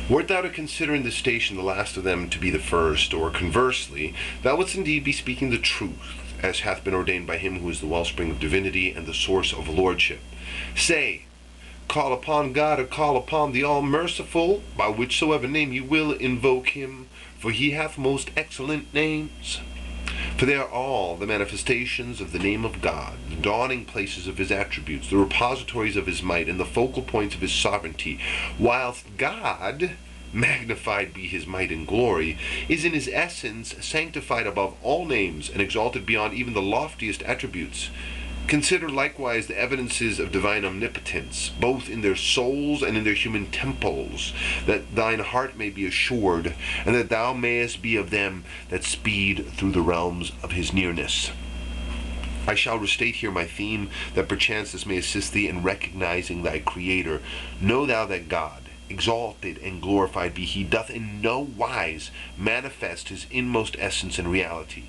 Wert thou to consider in this station the last of them to be the first, or conversely, thou wouldst indeed be speaking the truth, as hath been ordained by him who is the wellspring of divinity and the source of lordship. Say, call upon God, or call upon the All-Merciful, by whichsoever name you will invoke him, for he hath most excellent names. For they are all the manifestations of the name of God, the dawning places of his attributes, the repositories of his might, and the focal points of his sovereignty, whilst God, magnified be his might and glory, is in his essence sanctified above all names and exalted beyond even the loftiest attributes. Consider likewise the evidences of divine omnipotence, both in their souls and in their human temples, that thine heart may be assured, and that thou mayest be of them that speed through the realms of his nearness. I shall restate here my theme, that perchance this may assist thee in recognizing thy Creator. Know thou that God, exalted and glorified be he, doth in no wise manifest his inmost essence and reality.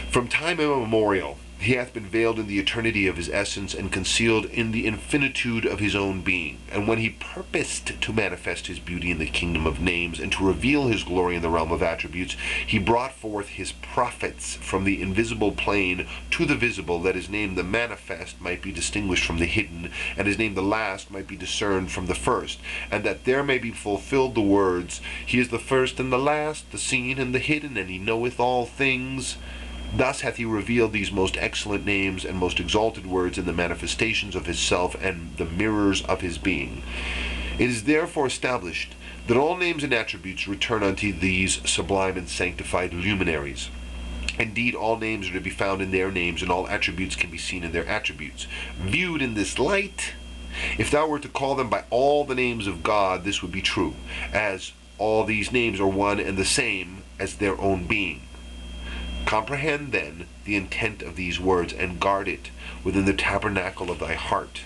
From time immemorial, he hath been veiled in the eternity of his essence and concealed in the infinitude of his own being. And when he purposed to manifest his beauty in the kingdom of names and to reveal his glory in the realm of attributes, he brought forth his prophets from the invisible plane to the visible, that his name the manifest might be distinguished from the hidden, and his name the last might be discerned from the first, and that there may be fulfilled the words, he is the first and the last, the seen and the hidden, and he knoweth all things. Thus hath he revealed these most excellent names and most exalted words in the manifestations of his self and the mirrors of his being. It is therefore established that all names and attributes return unto these sublime and sanctified luminaries. Indeed, all names are to be found in their names, and all attributes can be seen in their attributes. Viewed in this light, if thou were to call them by all the names of God, this would be true, as all these names are one and the same as their own being. Comprehend, then, the intent of these words, and guard it within the tabernacle of thy heart,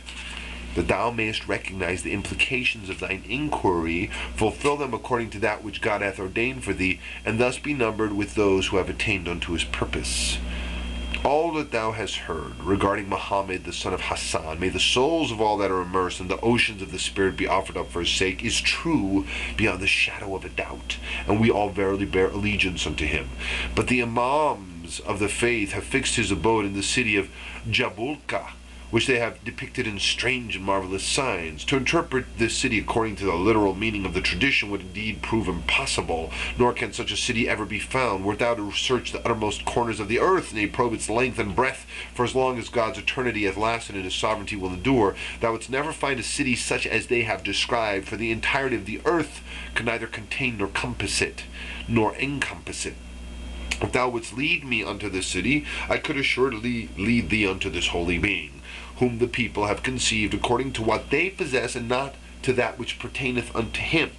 that thou mayest recognize the implications of thine inquiry, fulfill them according to that which God hath ordained for thee, and thus be numbered with those who have attained unto his purpose. All that thou hast heard regarding Muhammad, the son of Hassan, may the souls of all that are immersed in the oceans of the Spirit be offered up for his sake, is true beyond the shadow of a doubt, and we all verily bear allegiance unto him. But the Imams of the faith have fixed his abode in the city of Jabulka, which they have depicted in strange and marvelous signs. To interpret this city according to the literal meaning of the tradition would indeed prove impossible, nor can such a city ever be found. Wert thou to search the uttermost corners of the earth, nay, probe its length and breadth, for as long as God's eternity hath lasted and his sovereignty will endure, thou wouldst never find a city such as they have described, for the entirety of the earth could neither contain nor compass it, nor encompass it. If thou wouldst lead me unto this city, I could assuredly lead thee unto this holy being, whom the people have conceived according to what they possess, and not to that which pertaineth unto him.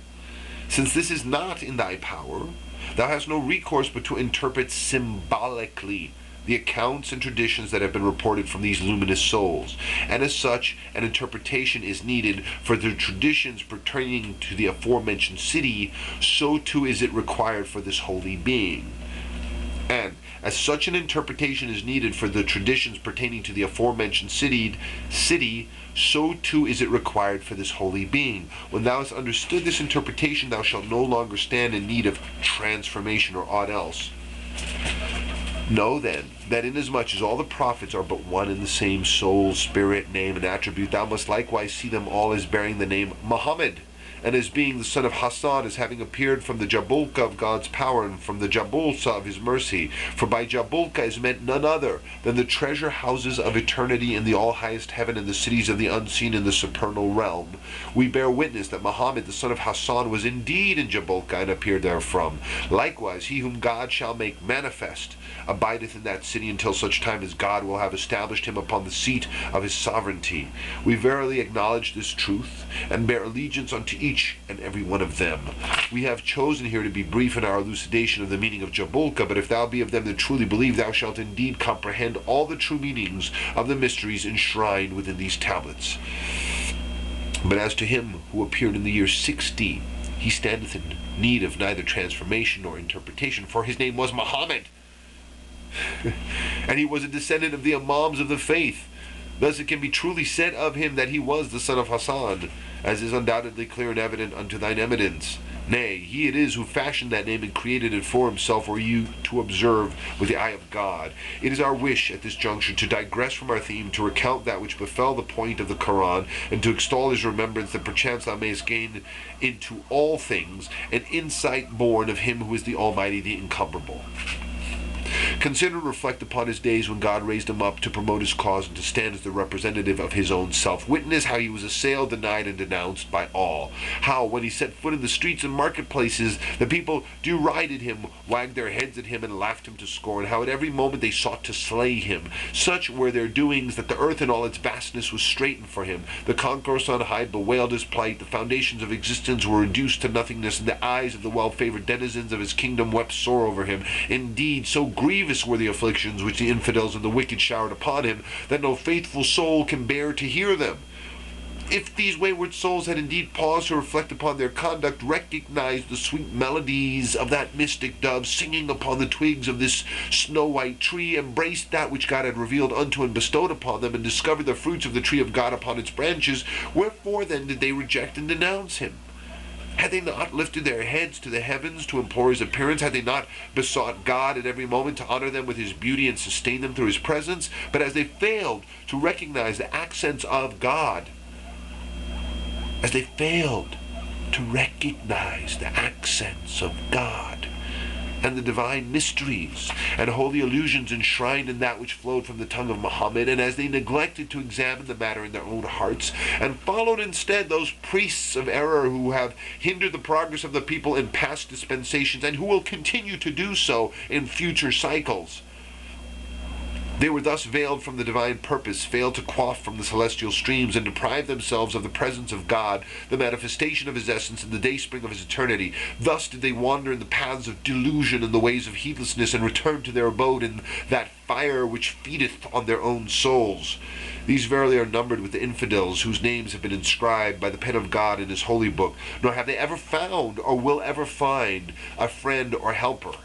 Since this is not in thy power, thou hast no recourse but to interpret symbolically the accounts and traditions that have been reported from these luminous souls, and as such an interpretation is needed for the traditions pertaining to the aforementioned city, so too is it required for this holy being. And as such an interpretation is needed for the traditions pertaining to the aforementioned city, so too is it required for this holy being. When thou hast understood this interpretation, thou shalt no longer stand in need of transformation or aught else. Know then, that inasmuch as all the prophets are but one and the same soul, spirit, name, and attribute, thou must likewise see them all as bearing the name Muhammad, and as being the son of Hassan, as having appeared from the Jabulka of God's power, and from the Jabulsa of his mercy. For by Jabulka is meant none other than the treasure houses of eternity in the all-highest heaven, and the cities of the unseen in the supernal realm. We bear witness that Muhammad, the son of Hassan, was indeed in Jabulka, and appeared therefrom. Likewise, he whom God shall make manifest abideth in that city until such time as God will have established him upon the seat of his sovereignty. We verily acknowledge this truth, and bear allegiance unto each and every one of them. We have chosen here to be brief in our elucidation of the meaning of Jabulka, but if thou be of them that truly believe, thou shalt indeed comprehend all the true meanings of the mysteries enshrined within these tablets. But as to him who appeared in the year 60, he standeth in need of neither transformation nor interpretation, for his name was Muhammad, and he was a descendant of the Imams of the faith. Thus it can be truly said of him that he was the son of Hassan, as is undoubtedly clear and evident unto thine eminence. Nay, he it is who fashioned that name and created it for himself, or you to observe with the eye of God. It is our wish at this juncture to digress from our theme, to recount that which befell the point of the Quran, and to extol his remembrance, that perchance thou mayest gain into all things an insight born of him who is the Almighty, the Incomparable. Consider and reflect upon his days when God raised him up to promote his cause and to stand as the representative of his own self. Witness how he was assailed, denied, and denounced by all. How, when he set foot in the streets and marketplaces, the people derided him, wagged their heads at him, and laughed him to scorn. How at every moment they sought to slay him. Such were their doings that the earth in all its vastness was straitened for him. The concourse on high bewailed his plight. The foundations of existence were reduced to nothingness, and the eyes of the well-favored denizens of his kingdom wept sore over him. Indeed, so grievous were the afflictions which the infidels and the wicked showered upon him, that no faithful soul can bear to hear them. If these wayward souls had indeed paused to reflect upon their conduct, recognized the sweet melodies of that mystic dove singing upon the twigs of this snow-white tree, embraced that which God had revealed unto and bestowed upon them, and discovered the fruits of the tree of God upon its branches, wherefore then did they reject and denounce him? Had they not lifted their heads to the heavens to implore his appearance? Had they not besought God at every moment to honor them with his beauty and sustain them through his presence? But as they failed to recognize the accents of God, as they failed to recognize the accents of God and the divine mysteries and holy allusions enshrined in that which flowed from the tongue of Muhammad, and as they neglected to examine the matter in their own hearts, and followed instead those priests of error who have hindered the progress of the people in past dispensations, and who will continue to do so in future cycles, they were thus veiled from the divine purpose, failed to quaff from the celestial streams, and deprived themselves of the presence of God, the manifestation of his essence, and the dayspring of his eternity. Thus did they wander in the paths of delusion and the ways of heedlessness, and return to their abode in that fire which feedeth on their own souls. These verily are numbered with the infidels, whose names have been inscribed by the pen of God in his holy book, nor have they ever found, or will ever find, a friend or helper.